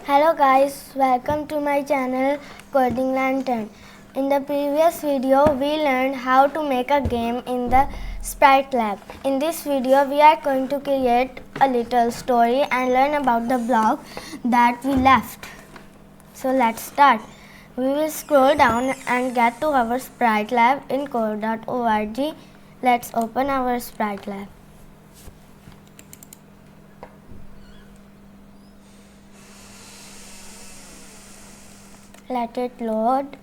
Hello guys, welcome to my channel Coding Lantern. In the previous video, we learned how to make a game in the Sprite Lab. In this video, we are going to create a little story and learn about the block that we left. So let's start. We will scroll down and get to our Sprite Lab in code.org. Let's open our Sprite Lab. Let it load.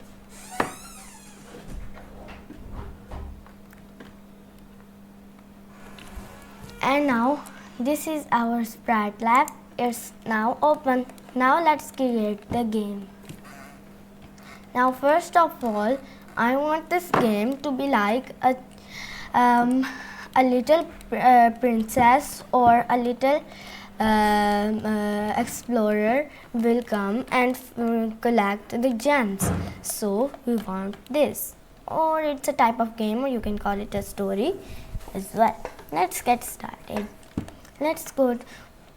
And now this is our Sprite Lab. It's now open. Now let's create the game. Now first of all, I want this game to be like a little princess or a little explorer will come and collect the gems. So we want this, or it's a type of game, or you can call it a story as well. Let's get started. Let's go.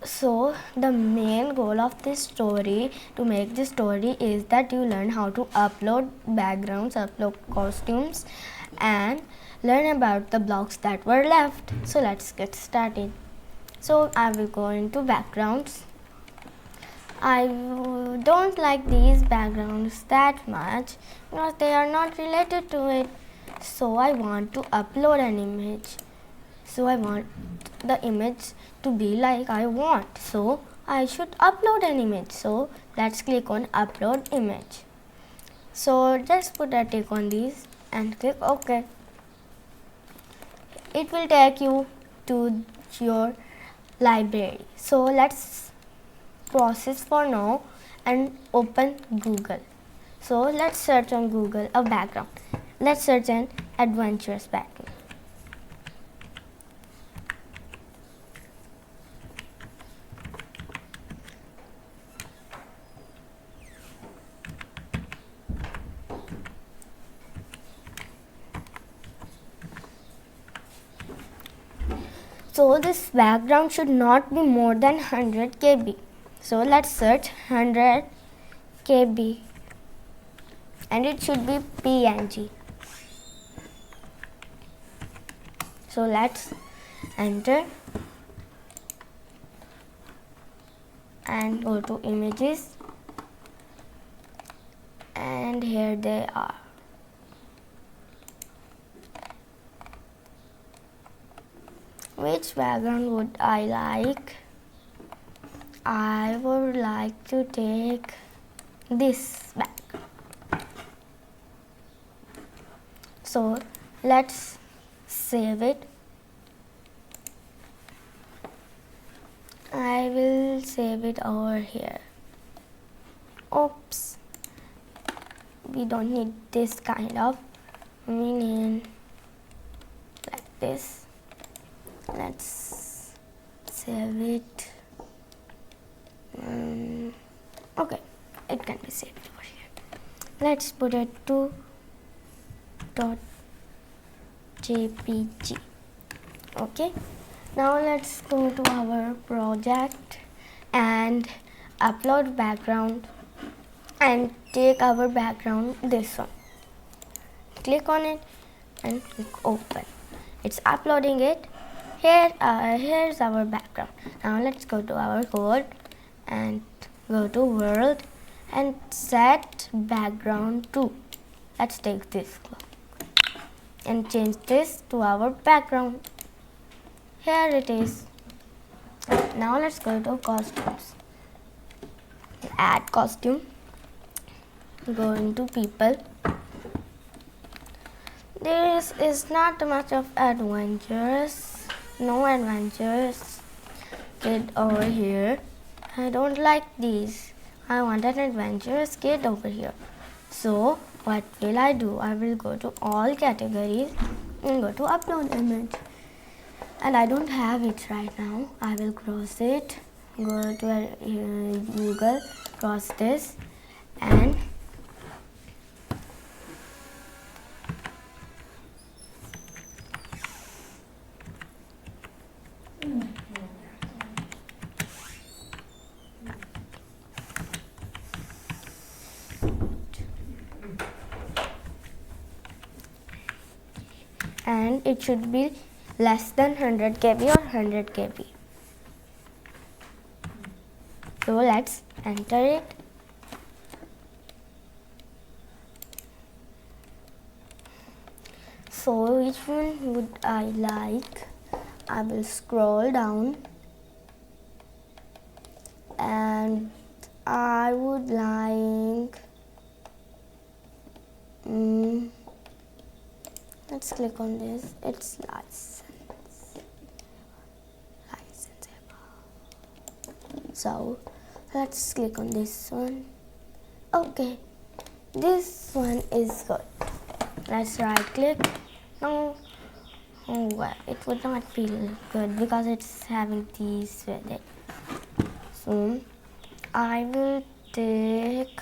So the main goal of this story, to make this story, is that you learn how to upload backgrounds, upload costumes, and learn about the blocks that were left. So let's get started. So I will go into backgrounds. I don't like these backgrounds that much because they are not related to it. So I want to upload an image. So I want the image to be like I want. So I should upload an image. So let's click on upload image. So just put a tick on these and click OK. It will take you to your library. So let's process for now and open Google. So let's search on Google a background. Let's search an adventurous background. So this background should not be more than 100 KB. So let's search 100 KB and it should be PNG. So let's enter and go to images, and here they are. Which background would I like? I would like to take this background. So let's save it. I will save it over here. Oops. We don't need this kind of. We need like this. Let's save it. Okay, it can be saved over here. Let's put it to .jpg. Okay, now let's go to our project and upload background and take our background, this one. Click on it and click open. It's uploading it. Here's our background. Now let's go to our code and go to world and set background to. Let's take this and change this to our background. Here it is. Now let's go to costumes. Add costume. Go into people. This is not much of adventures. No adventures kid over here. I don't like these. I want an adventurous kid over here. So what will I do? I will go to all categories and go to upload image. And I don't have it right now. I will cross it. Go to Google, cross this, and and it should be less than 100 KB or 100 KB. So let's enter it. So which one would I like? I will scroll down and I would like let's click on this. It's licensable. So let's click on this one. Okay, this one is good. Let's right click. No, oh well, it would not feel good because it's having these with it. So I will take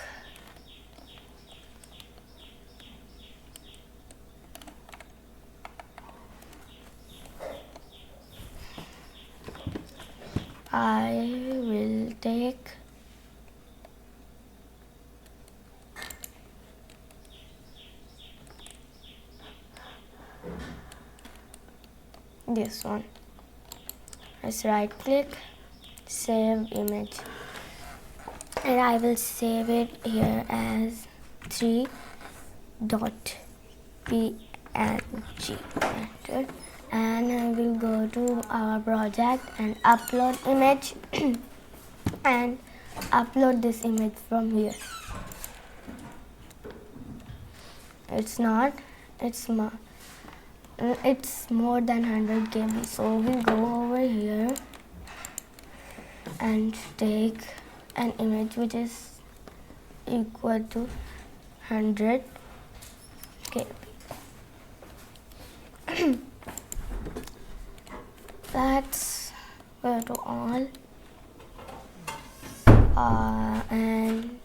this one. Let's right click, save image, and I will save it here as 3.png. And I will go to our project and upload image and upload this image from here. It's not, it's more than 100 KB, so we'll go over here and take an image which is equal to 100 KB. Let's go to all and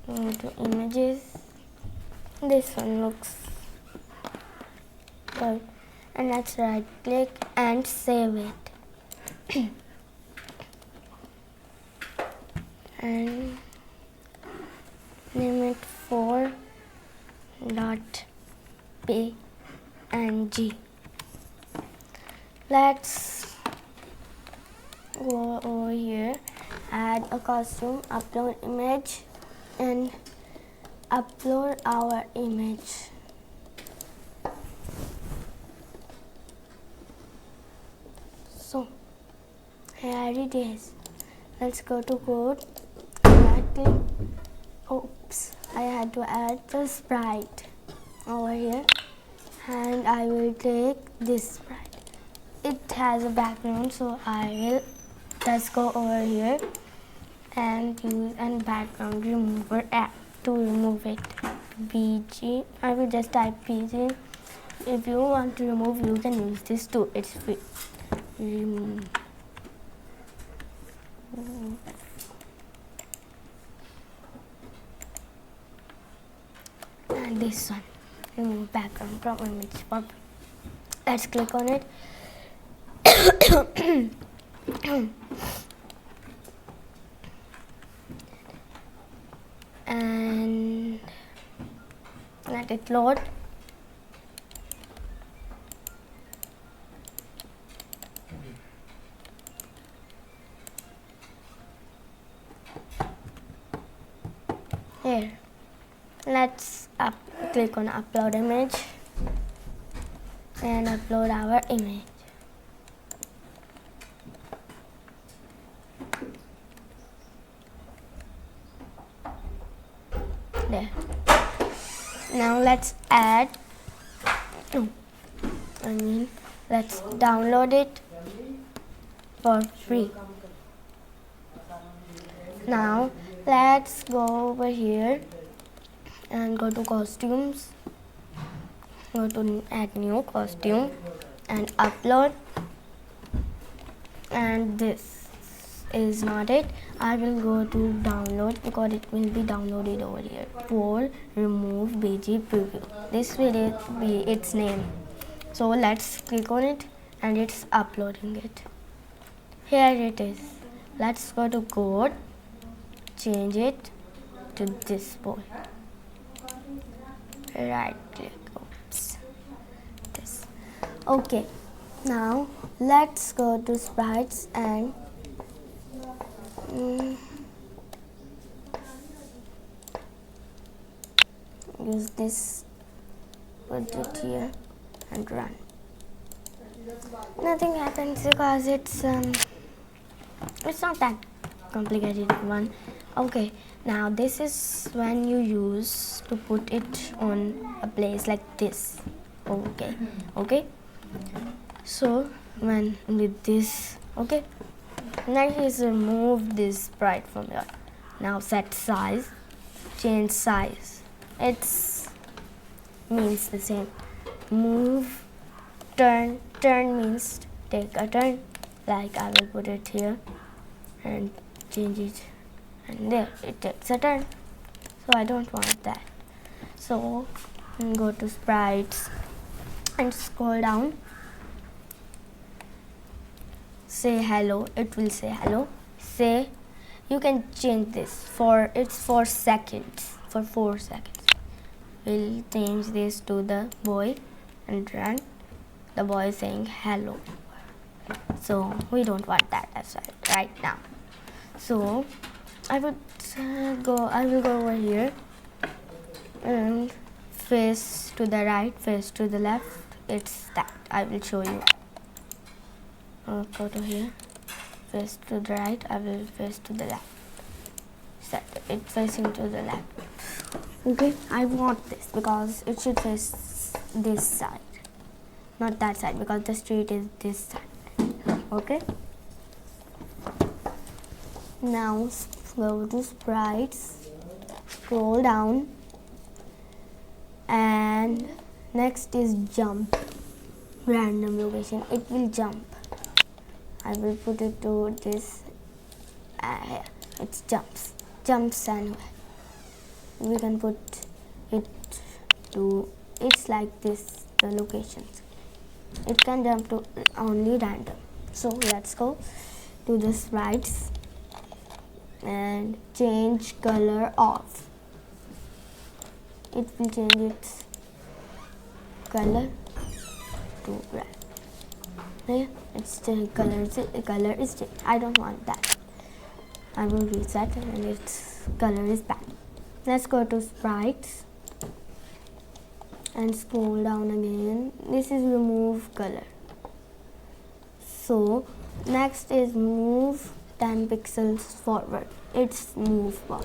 go to images. This one looks good, and let's right click and save it. And name it 4.png. Let's go over here, add a costume, upload image, and upload our image. So here it is. Let's go to code. Oops, I had to add the sprite over here, and I will take this sprite. It has a background, so I will just go over here and use a background remover app to remove it. BG, I will just type BG. If you want to remove, you can use this too. It's free. Remove. And this one, remove background from image pop. Let's click on it. And let it load. Here, let's click on upload image and upload our image. There. Now let's let's download it for free. Now let's go over here and go to costumes, go to add new costume and upload, and this is not it. I will go to download because it will be downloaded over here. For remove BG preview, this will be its name. So let's click on it and it's uploading it. Here it is. Let's go to code, change it to this boy. Right click, oops, this. Okay, now let's go to sprites and use this, put it here and run. Nothing happens because it's not that complicated one. Okay, now this is when you use to put it on a place like this. Okay, so when with this, okay, now just remove this sprite from here. Now set size, change size. It's means the same. Move, turn means take a turn. Like I will put it here and change it, and there it takes a turn. So I don't want that. So go to sprites and scroll down. Say hello. It will say hello. Say, you can change this for it's 4 seconds. For 4 seconds. We'll change this to the boy and run. The boy is saying hello. So we don't want that as well right now. So I will go over here and face to the right, face to the left. It's that I will show you. Go to here, face to the right, I will face to the left. Set it facing to the left. Okay, I want this because it should face this side, not that side, because the street is this side. Okay, now go to sprites, scroll down, and next is jump. Random location, it will jump. I will put it to this. Here. It jumps anywhere. We can put it to, it's like this, the locations. It can jump to only random. So let's go to the sprites and change color off. It will change its color to red. Here, it's the color is changed. I don't want that. I will reset and its color is back. Let's go to sprites and scroll down again. This is remove color. So next is move 10 pixels forward. It's move bar.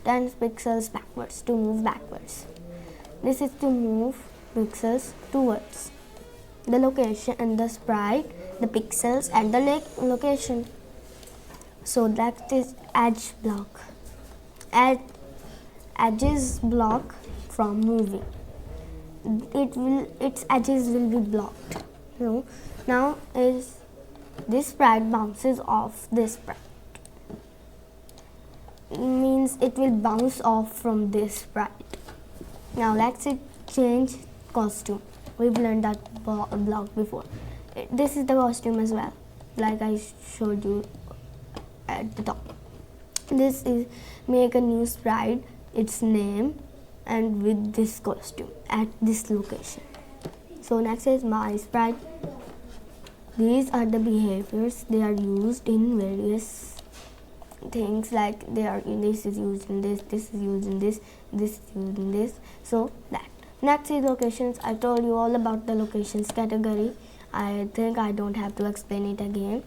10 pixels backwards, to move backwards. This is to move pixels towards the location and the sprite, the pixels at the location. So that is edge block. Edges block from moving. Its edges will be blocked. So now is this sprite bounces off this sprite. It means it will bounce off from this sprite. Now let's change costume. We've learned that block before. This is the costume as well, like I showed you at the top. This is make a new sprite, its name, and with this costume at this location. So next is my sprite. These are the behaviors. They are used in various things, like this is used in this is used in this is used in this. So that. Next is locations. I told you all about the locations category. I think I don't have to explain it again.